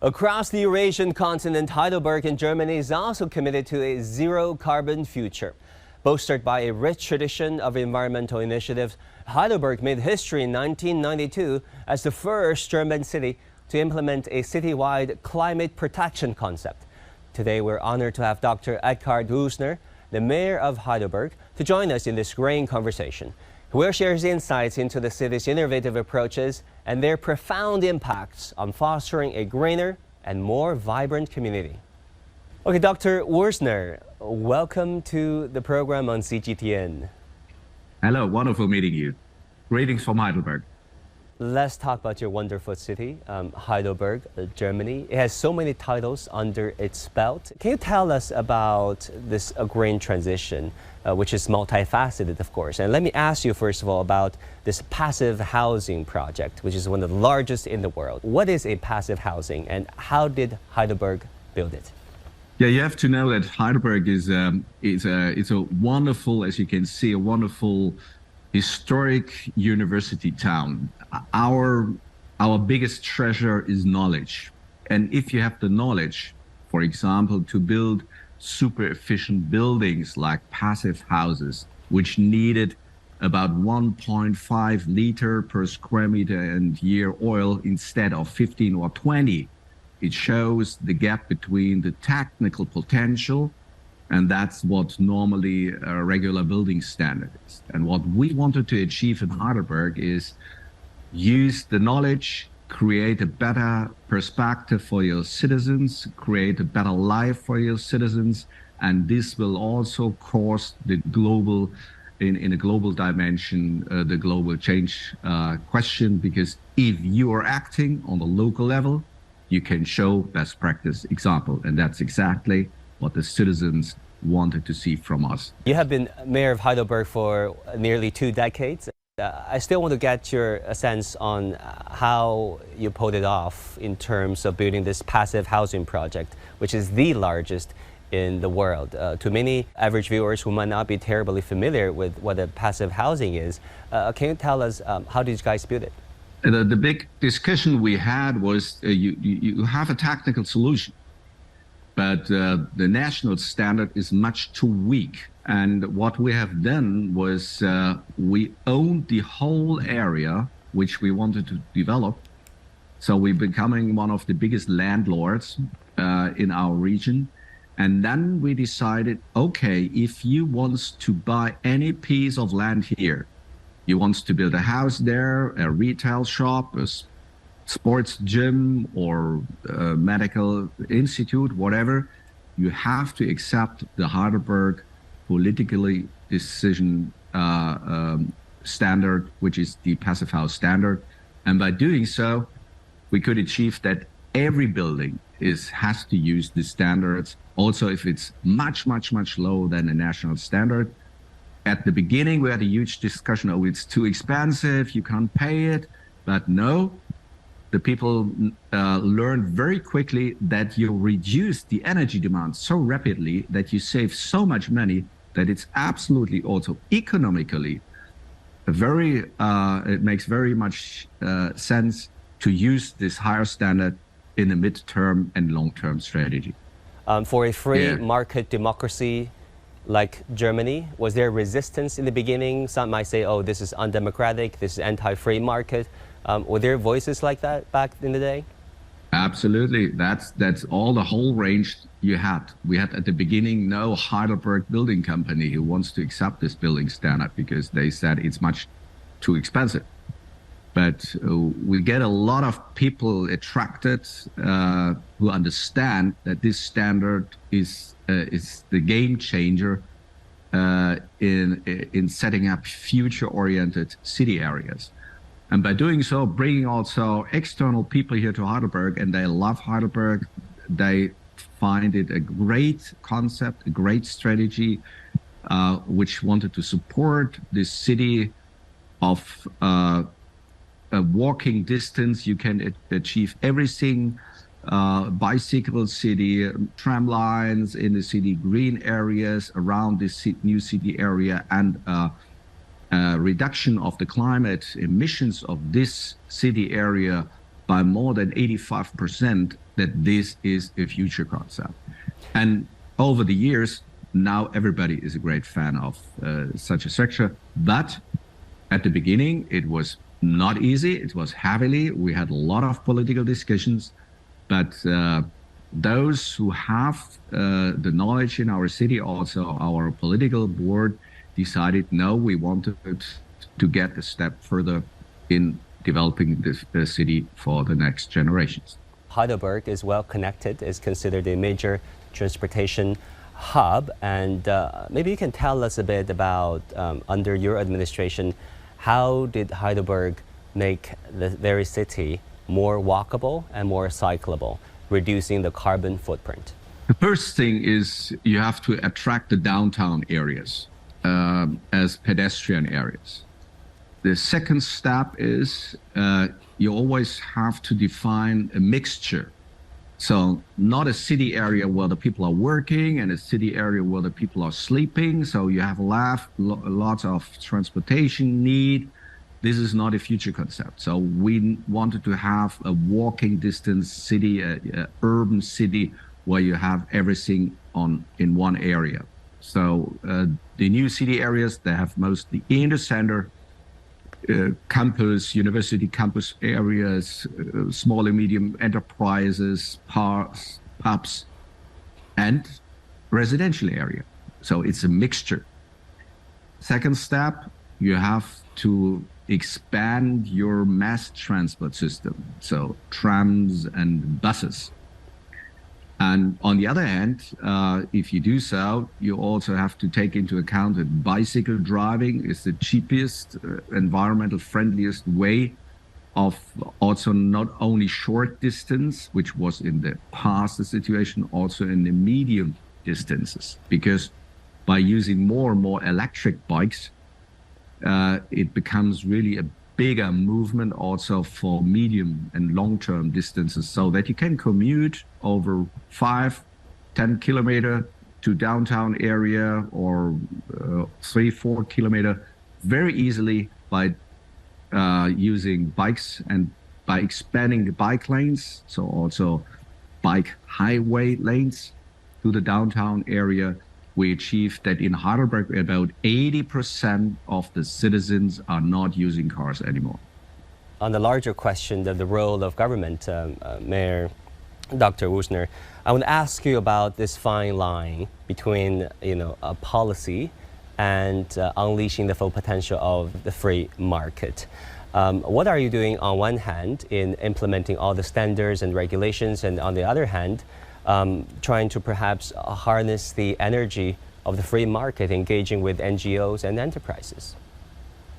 Across the Eurasian continent, Heidelberg in Germany is also committed to a zero-carbon future. Bolstered by a rich tradition of environmental initiatives, Heidelberg made history in 1992 as the first German city to implement a citywide climate protection concept. Today, we're honored to have Dr. Eckart Würzner, the mayor of Heidelberg, to join us in this great conversation. He will share his insights into the city's innovative approaches and their profound impacts on fostering a greener and more vibrant community. Okay, Dr. Würzner, welcome to the program on CGTN. Hello, wonderful meeting you. Greetings from Heidelberg. Let's talk about your wonderful city, Heidelberg, Germany. It has so many titles under its belt. Can you tell us about this green transition, which is multifaceted, of course? And let me ask you, first of all, about this passive housing project, which is one of the largest in the world. What is a passive housing, and how did Heidelberg build it? Yeah, you have to know that Heidelberg is a wonderful, as you can see, a wonderful historic university town. Our biggest treasure is knowledge. And if you have the knowledge, for example, to build super efficient buildings like passive houses, which needed about 1.5 liter per square meter and year oil instead of 15 or 20, it shows the gap between the technical potential, and that's what normally a regular building standard is. And what we wanted to achieve in Heidelberg is use the knowledge, create a better perspective for your citizens, create a better life for your citizens, and this will also cause the global, in a global dimension, the global change question, because if you are acting on the local level, you can show best practice example, and that's exactly what the citizens wanted to see from us. You have been mayor of Heidelberg for nearly 2 decades. I still want to get your sense on how you pulled it off in terms of building this passive housing project, which is the largest in the world. To many average viewers who might not be terribly familiar with what a passive housing is, can you tell us how did you guys build it? The big discussion we had was you have a technical solution, but the national standard is much too weak. And what we have done was we owned the whole area which we wanted to develop. So we're becoming one of the biggest landlords in our region. And then we decided, okay, if you want to buy any piece of land here, you want to build a house there, a retail shop, a sports gym, or a medical institute, whatever, you have to accept the Heidelberg politically decision standard, which is the passive house standard. And by doing so, we could achieve that every building has to use the standards, also if it's much lower than the national standard. At the beginning, we had a huge discussion, oh, it's too expensive, you can't pay it. But no, the people learned very quickly that you reduce the energy demand so rapidly that you save so much money that it's absolutely also economically it makes very much sense to use this higher standard in the mid-term and long-term strategy. For a free market democracy like Germany, was there resistance in the beginning? Some might say, oh, this is undemocratic, this is anti-free market. Were there voices like that back in the day? Absolutely. That's all the whole range you had. We had at the beginning no Heidelberg building company who wants to accept this building standard because they said it's much too expensive. But we get a lot of people attracted who understand that this standard is the game changer in setting up future-oriented city areas. And by doing so, bringing also external people here to Heidelberg, and they love Heidelberg, they find it a great concept, a great strategy, which wanted to support this city of a walking distance. You can achieve everything, bicycle city, tram lines in the city, green areas around this new city area, and reduction of the climate emissions of this city area by more than 85% that this is a future concept. And over the years, now everybody is a great fan of such a structure. But at the beginning, it was not easy. It was heavily. We had a lot of political discussions. But those who have the knowledge in our city, also our political board, decided, no, we wanted to get a step further in developing the city for the next generations. Heidelberg is well connected, is considered a major transportation hub. And maybe you can tell us a bit about, under your administration, how did Heidelberg make the very city more walkable and more cyclable, reducing the carbon footprint? The first thing is you have to attract the downtown areas as pedestrian areas. The second step is you always have to define a mixture. So not a city area where the people are working and a city area where the people are sleeping. So you have lots of transportation need. This is not a future concept. So we wanted to have a walking distance city, a urban city where you have everything in one area. So the new city areas, they have mostly in the center, campus, university campus areas, small and medium enterprises, parks, pubs, and residential area. So it's a mixture. Second step, you have to expand your mass transport system, so trams and buses. And on the other hand, if you do so, you also have to take into account that bicycle driving is the cheapest, environmental friendliest way of also not only short distance, which was in the past the situation, also in the medium distances. Because by using more and more electric bikes, it becomes really a bigger movement also for medium and long-term distances, so that you can commute over 5-10 kilometer to downtown area or 3-4 kilometer very easily by using bikes and by expanding the bike lanes, so also bike highway lanes to the downtown area. We achieved that in Heidelberg, about 80% of the citizens are not using cars anymore. On the larger question of the role of government, Mayor Dr. Würzner, I want to ask you about this fine line between, a policy and unleashing the full potential of the free market. What are you doing on one hand in implementing all the standards and regulations, and on the other hand, trying to perhaps harness the energy of the free market, engaging with NGOs and enterprises?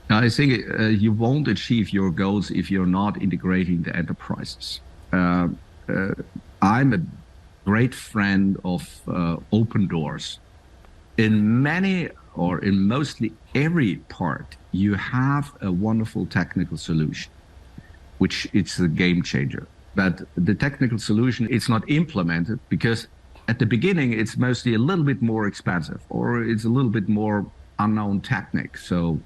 I think you won't achieve your goals if you're not integrating the enterprises. I'm a great friend of open doors. In many or in mostly every part, you have a wonderful technical solution, which it's a game changer. But the technical solution is not implemented because at the beginning, it's mostly a little bit more expensive or it's a little bit more unknown technique. So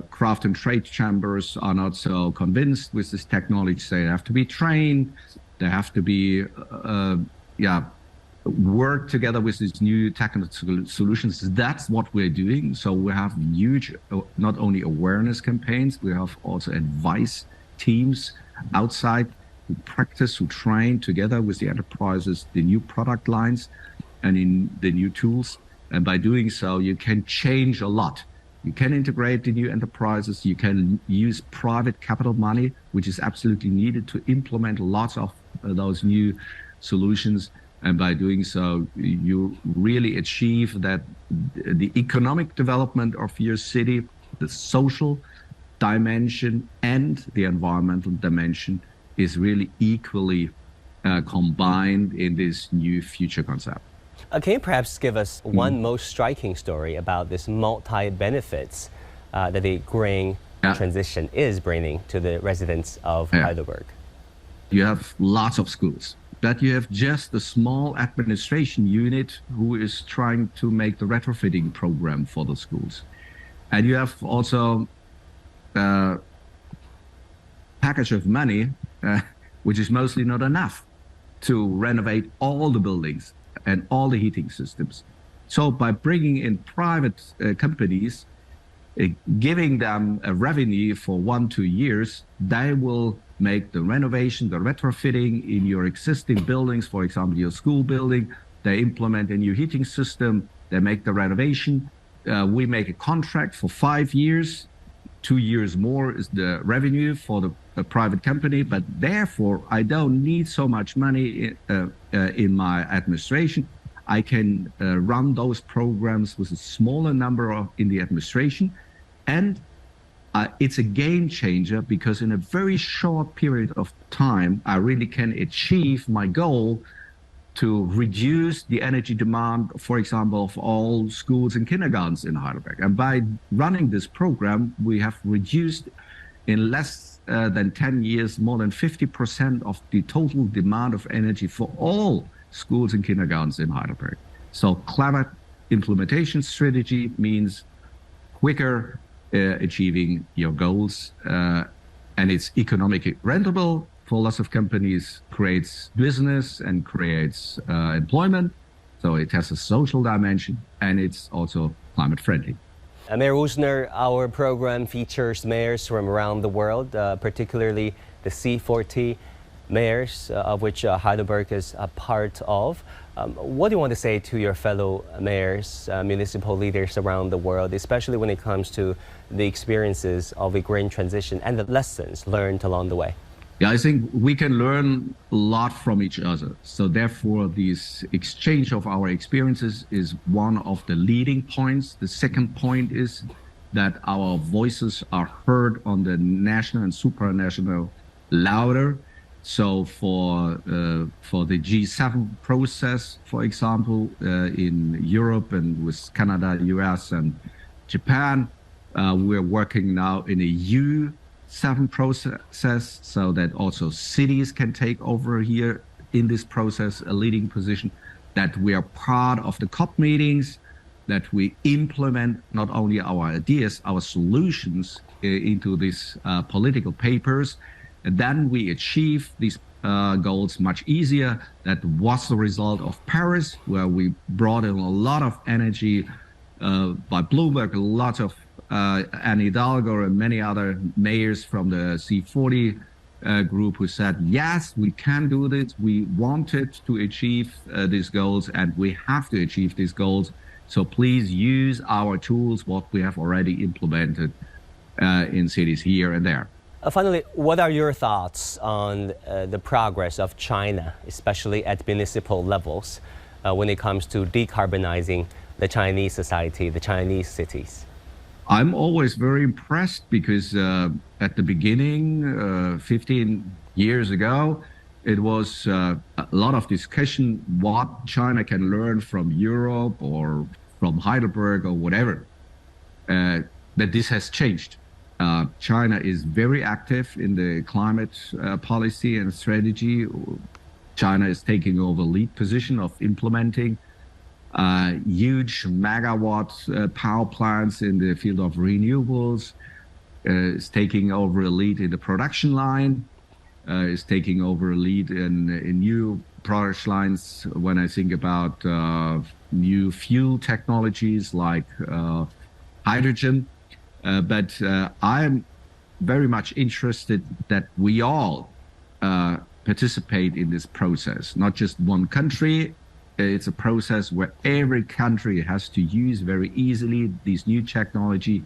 craft and trade chambers are not so convinced with this technology. They have to be trained. They have to be, work together with these new technical solutions. That's what we're doing. So we have huge, not only awareness campaigns, we have also advice teams outside who practice, who train together with the enterprises, the new product lines and in the new tools. And by doing so, you can change a lot. You can integrate the new enterprises. You can use private capital money, which is absolutely needed to implement lots of those new solutions. And by doing so, you really achieve that the economic development of your city, the social dimension and the environmental dimension is really equally combined in this new future concept. Can you perhaps give us one most striking story about this multi-benefits that the green transition is bringing to the residents of Heidelberg? You have lots of schools, but you have just a small administration unit who is trying to make the retrofitting program for the schools. And you have also package of money, which is mostly not enough to renovate all the buildings and all the heating systems. So by bringing in private companies, giving them a revenue for 1-2 years, they will make the renovation, the retrofitting in your existing buildings, for example, your school building. They implement a new heating system, they make the renovation. We make a contract for 5 years. 2 years more is the revenue for the private company, but therefore I don't need so much money in my administration. I can run those programs with a smaller number in the administration, and it's a game changer because in a very short period of time, I really can achieve my goal to reduce the energy demand, for example, of all schools and kindergartens in Heidelberg. And by running this program, we have reduced in less than 10 years, more than 50% of the total demand of energy for all schools and kindergartens in Heidelberg. So clever implementation strategy means quicker achieving your goals, and it's economically rentable for lots of companies, creates business and creates employment. So it has a social dimension, and it's also climate friendly. Mayor Würzner, our program features mayors from around the world, particularly the C40 mayors, of which Heidelberg is a part of. What do you want to say to your fellow mayors, municipal leaders around the world, especially when it comes to the experiences of a green transition and the lessons learned along the way? Yeah, I think we can learn a lot from each other. So therefore, this exchange of our experiences is one of the leading points. The second point is that our voices are heard on the national and supranational louder. So for the G7 process, for example, in Europe and with Canada, US, and Japan, we're working now in a U7 process so that also cities can take over here in this process a leading position, that we are part of the COP meetings, that we implement not only our ideas, our solutions into these political papers, and then we achieve these goals much easier. That was the result of Paris, where we brought in a lot of energy by Bloomberg, a lot of Anne Hidalgo and many other mayors from the C40 group who said, yes, we can do this. We wanted to achieve these goals, and we have to achieve these goals. So please use our tools, what we have already implemented in cities here and there. Finally, what are your thoughts on the progress of China, especially at municipal levels, when it comes to decarbonizing the Chinese society, the Chinese cities? I'm always very impressed because at the beginning, 15 years ago, it was a lot of discussion what China can learn from Europe or from Heidelberg or whatever. But this has changed. China is very active in the climate policy and strategy. China is taking over lead position of implementing huge megawatt power plants in the field of renewables, is taking over a lead in the production line, is taking over a lead in new product lines when I think about new fuel technologies like hydrogen. But I'm very much interested that we all participate in this process, not just one country. It's a process where every country has to use very easily this new technology,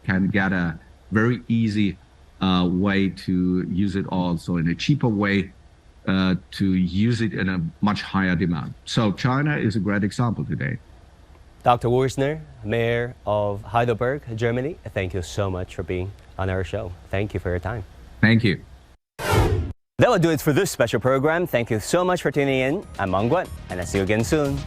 can get a very easy way to use it also in a cheaper way to use it in a much higher demand. So China is a great example today. Dr. Würzner, Mayor of Heidelberg, Germany, thank you so much for being on our show. Thank you for your time. Thank you. That will do it for this special program. Thank you so much for tuning in. I'm Wang Guan, and I'll see you again soon.